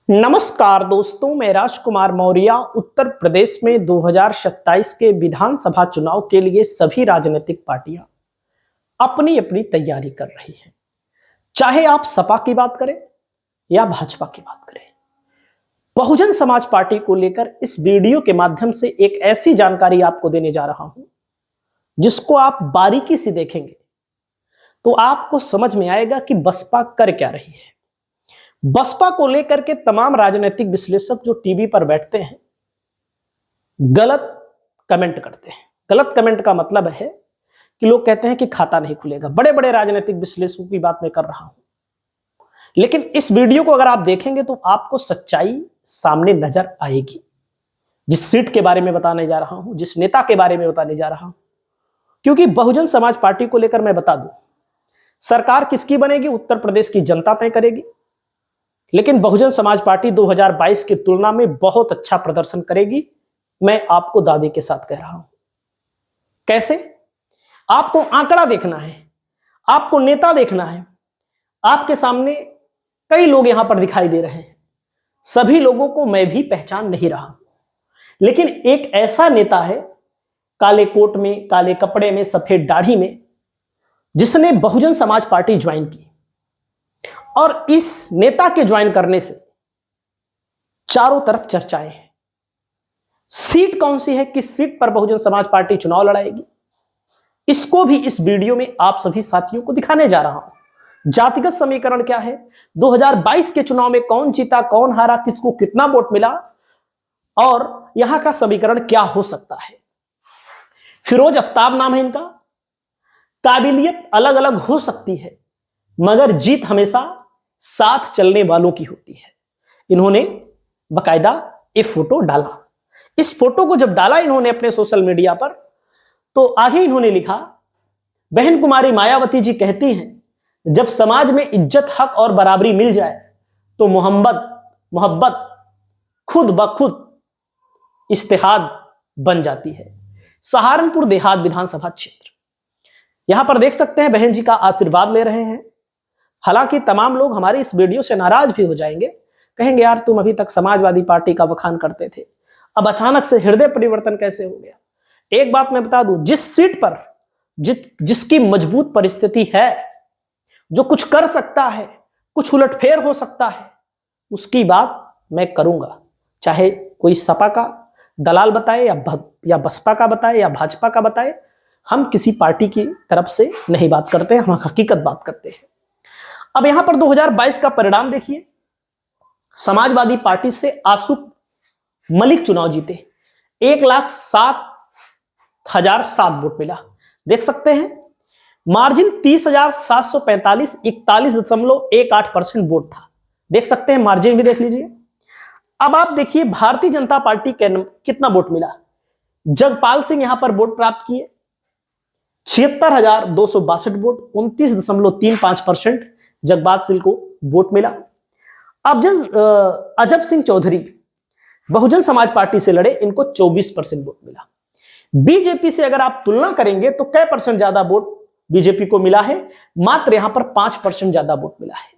नमस्कार दोस्तों, मैं राजकुमार मौर्य उत्तर प्रदेश में 2027 के विधानसभा चुनाव के लिए सभी राजनीतिक पार्टियां अपनी अपनी तैयारी कर रही हैं। चाहे आप सपा की बात करें या भाजपा की बात करें, बहुजन समाज पार्टी को लेकर इस वीडियो के माध्यम से एक ऐसी जानकारी आपको देने जा रहा हूं जिसको आप बारीकी से देखेंगे तो आपको समझ में आएगा कि बसपा कर क्या रही है। बसपा को लेकर के तमाम राजनीतिक विश्लेषक जो टीवी पर बैठते हैं गलत कमेंट करते हैं। गलत कमेंट का मतलब है कि लोग कहते हैं कि खाता नहीं खुलेगा। बड़े बड़े राजनीतिक विश्लेषकों की बात मैं कर रहा हूं, लेकिन इस वीडियो को अगर आप देखेंगे तो आपको सच्चाई सामने नजर आएगी। जिस सीट के बारे में बताने जा रहा हूं, जिस नेता के बारे में बताने जा रहा हूं, क्योंकि बहुजन समाज पार्टी को लेकर मैं बता दूं, सरकार किसकी बनेगी उत्तर प्रदेश की जनता तय करेगी, लेकिन बहुजन समाज पार्टी 2022 की तुलना में बहुत अच्छा प्रदर्शन करेगी। मैं आपको दावे के साथ कह रहा हूं। कैसे? आपको आंकड़ा देखना है, आपको नेता देखना है। आपके सामने कई लोग यहां पर दिखाई दे रहे हैं, सभी लोगों को मैं भी पहचान नहीं रहा, लेकिन एक ऐसा नेता है काले कोट में, काले कपड़े में, सफेद दाढ़ी में, जिसने बहुजन समाज पार्टी ज्वाइन की। और इस नेता के ज्वाइन करने से चारों तरफ चर्चाएं हैं। सीट कौन सी है, किस सीट पर बहुजन समाज पार्टी चुनाव लड़ाएगी, इसको भी इस वीडियो में आप सभी साथियों को दिखाने जा रहा हूं। जातिगत समीकरण क्या है, 2022 के चुनाव में कौन जीता, कौन हारा, किसको कितना वोट मिला, और यहां का समीकरण क्या हो सकता है। फिरोज आफ्ताब नाम है इनका। काबिलियत अलग अलग हो सकती है, मगर जीत हमेशा साथ चलने वालों की होती है। इन्होंने बकायदा एक फोटो डाला। इस फोटो को जब डाला इन्होंने अपने सोशल मीडिया पर, तो आगे इन्होंने लिखा, बहन कुमारी मायावती जी कहती हैं जब समाज में इज्जत, हक और बराबरी मिल जाए तो मोहब्बत खुद ब खुद इस्तेहाद बन जाती है। सहारनपुर देहात विधानसभा क्षेत्र। यहां पर देख सकते हैं बहन जी का आशीर्वाद ले रहे हैं। हालांकि तमाम लोग हमारी इस वीडियो से नाराज भी हो जाएंगे, कहेंगे यार तुम अभी तक समाजवादी पार्टी का बखान करते थे, अब अचानक से हृदय परिवर्तन कैसे हो गया। एक बात मैं बता दूं, जिस सीट पर जिसकी मजबूत परिस्थिति है, जो कुछ कर सकता है, कुछ उलटफेर हो सकता है, उसकी बात मैं करूंगा। चाहे कोई सपा का दलाल बताए या बसपा का बताए या भाजपा का बताए, हम किसी पार्टी की तरफ से नहीं बात करते, हम हकीकत बात करते हैं। अब यहां पर 2022 का परिणाम देखिए। समाजवादी पार्टी से आसुफ मलिक चुनाव जीते, 1,07,007 वोट मिला। देख सकते हैं मार्जिन 30,745, 41.18% वोट था। देख सकते हैं, मार्जिन भी देख लीजिए। अब आप देखिए भारतीय जनता पार्टी के कितना वोट मिला। जगपाल सिंह यहां पर वोट प्राप्त किए 76,262 वोट, 29.35% जगपाल सिंह को वोट मिला। अब जब अजब सिंह चौधरी बहुजन समाज पार्टी से लड़े, इनको 24% वोट मिला। बीजेपी से अगर आप तुलना करेंगे तो कै परसेंट ज्यादा वोट बीजेपी को मिला है, मात्र यहां पर 5% ज्यादा वोट मिला है।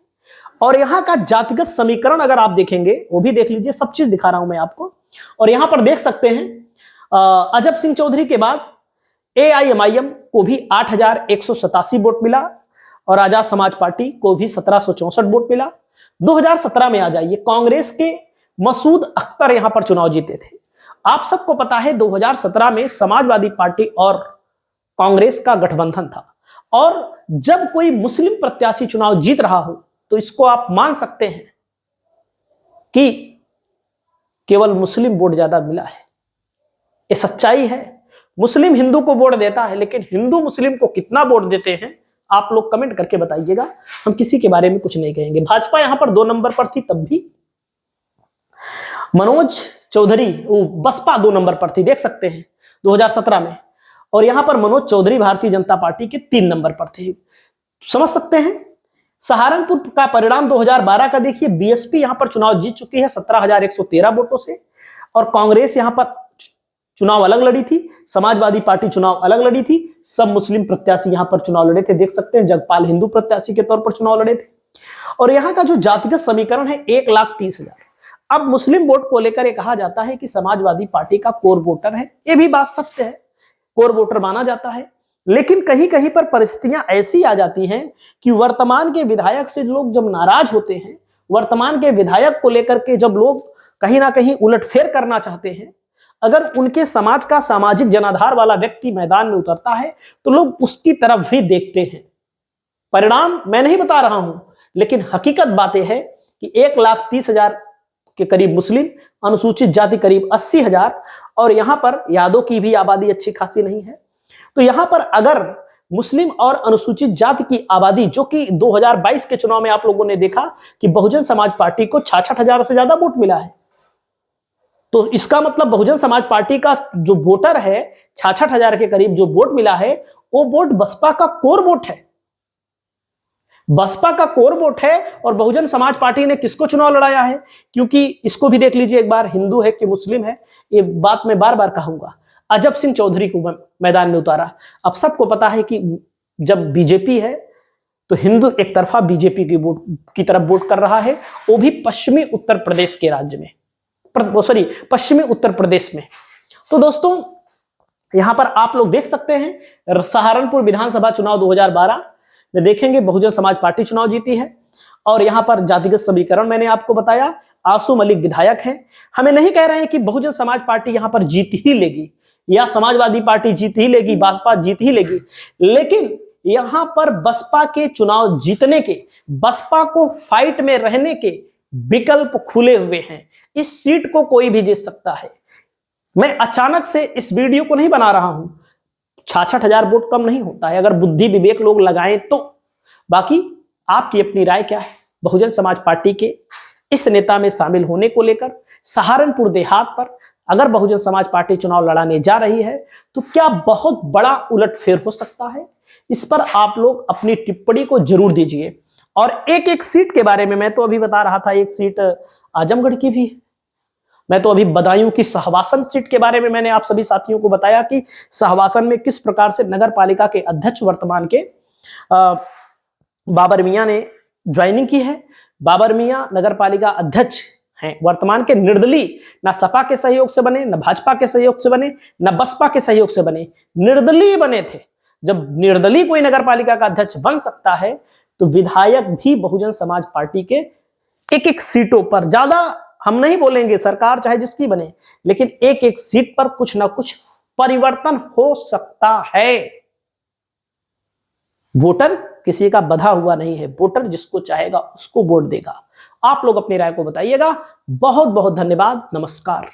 और यहां का जातिगत समीकरण अगर आप देखेंगे, वो भी देख लीजिए, सब चीज दिखा रहा हूं मैं आपको। और यहां पर देख सकते हैं अजब सिंह चौधरी के बाद AIMIM को भी 8,187 वोट मिला और आजाद समाज पार्टी को भी 1,764 वोट मिला। 2017 में आ जाइए, कांग्रेस के मसूद अख्तर यहां पर चुनाव जीते थे। आप सबको पता है 2017 में समाजवादी पार्टी और कांग्रेस का गठबंधन था, और जब कोई मुस्लिम प्रत्याशी चुनाव जीत रहा हो तो इसको आप मान सकते हैं कि केवल मुस्लिम वोट ज्यादा मिला है। ये सच्चाई है। मुस्लिम हिंदू को वोट देता है, लेकिन हिंदू मुस्लिम को कितना वोट देते हैं आप लोग कमेंट करके बताइएगा। हम किसी के बारे में कुछ नहीं कहेंगे। भाजपा यहां पर 2 नंबर पर थी, तब भी मनोज चौधरी, बसपा 2 नंबर पर थी, देख सकते हैं 2017 में, और यहां पर मनोज चौधरी भारतीय जनता पार्टी के 3 नंबर पर थे। समझ सकते हैं। सहारनपुर का परिणाम 2012 का देखिए, बीएसपी यहां पर चुनाव जीत चुकी है 17,113 वोटों से, और कांग्रेस यहां पर चुनाव अलग लड़ी थी, समाजवादी पार्टी चुनाव अलग लड़ी थी, सब मुस्लिम प्रत्याशी यहां पर चुनाव लड़े थे। देख सकते हैं जगपाल हिंदू प्रत्याशी के तौर पर चुनाव लड़े थे। और यहां का जो जातिगत समीकरण है 1,30,000, अब मुस्लिम वोट को लेकर ये कहा जाता है कि समाजवादी पार्टी का कोर वोटर है, ये भी बात सत्य है, कोर वोटर माना जाता है। लेकिन कहीं कहीं पर परिस्थितियां ऐसी आ जाती हैं कि वर्तमान के विधायक से लोग जब नाराज होते हैं, वर्तमान के विधायक को लेकर के जब लोग कहीं ना कहीं उलटफेर करना चाहते हैं, अगर उनके समाज का सामाजिक जनाधार वाला व्यक्ति मैदान में उतरता है तो लोग उसकी तरफ भी देखते हैं। परिणाम मैं नहीं बता रहा हूं, लेकिन हकीकत बातें है कि 1,30,000 के करीब मुस्लिम, अनुसूचित जाति करीब 80,000, और यहां पर यादव की भी आबादी अच्छी खासी नहीं है। तो यहां पर अगर मुस्लिम और अनुसूचित जाति की आबादी, जो कि 2022 के चुनाव में आप लोगों ने देखा कि बहुजन समाज पार्टी को 66,000 से ज्यादा वोट मिला है, तो इसका मतलब बहुजन समाज पार्टी का जो वोटर है, 66,000 के करीब जो वोट मिला है, वो वोट बसपा का कोर वोट है। बसपा का कोर वोट है। और बहुजन समाज पार्टी ने किसको चुनाव लड़ाया है, क्योंकि इसको भी देख लीजिए एक बार, हिंदू है कि मुस्लिम है, ये बात मैं बार बार कहूंगा, अजब सिंह चौधरी को मैदान में उतारा। अब सबको पता है कि जब बीजेपी है तो हिंदू एक तरफा बीजेपी की तरफ वोट कर रहा है, वो भी पश्चिमी उत्तर प्रदेश के राज्य में, पश्चिमी उत्तर प्रदेश में। तो दोस्तों यहां पर आप लोग देख सकते हैं, सहारनपुर विधानसभा चुनाव 2012 में देखेंगे बहुजन समाज पार्टी चुनाव जीती है, और यहां पर जातिगत समीकरण मैंने आपको बताया, आसू मलिक विधायक हैं। हमें नहीं कह रहे हैं कि बहुजन समाज पार्टी यहां पर जीत ही लेगी या समाजवादी पार्टी जीत ही लेगी, बसपा जीत ही लेगी, लेकिन यहां पर बसपा के चुनाव जीतने के, बसपा को फाइट में रहने के विकल्प खुले हुए हैं। इस सीट को कोई भी जीत सकता है। मैं अचानक से इस वीडियो को नहीं बना रहा हूं, 66,000 वोट कम नहीं होता है अगर बुद्धि विवेक लोग लगाएं तो। बाकी आपकी अपनी राय क्या है बहुजन समाज पार्टी के इस नेता में शामिल होने को लेकर? सहारनपुर देहात पर अगर बहुजन समाज पार्टी चुनाव लड़ाने जा रही है तो क्या बहुत बड़ा उलटफेर हो सकता है? इस पर आप लोग अपनी टिप्पणी को जरूर दीजिए। और एक एक सीट के बारे में मैं तो अभी बता रहा था, एक सीट आजमगढ़ की भी है, मैं तो अभी बदायूं की सहवासन सीट के बारे में मैंने आप सभी साथियों को बताया कि सहवासन में किस प्रकार से नगर पालिका के अध्यक्ष वर्तमान के बाबर मियां ने ज्वाइनिंग की है। बाबर मियां नगर पालिका अध्यक्ष हैं वर्तमान के, निर्दलीय, ना सपा के सहयोग से बने, ना भाजपा के सहयोग से बने, ना बसपा के सहयोग से बने, निर्दलीय बने थे। जब निर्दलीय कोई नगर पालिका का अध्यक्ष बन सकता है तो विधायक भी बहुजन समाज पार्टी के एक एक सीटों पर, ज्यादा हम नहीं बोलेंगे, सरकार चाहे जिसकी बने, लेकिन एक एक सीट पर कुछ ना कुछ परिवर्तन हो सकता है। वोटर किसी का बंधा हुआ नहीं है, वोटर जिसको चाहेगा उसको वोट देगा। आप लोग अपनी राय को बताइएगा। बहुत बहुत धन्यवाद, नमस्कार।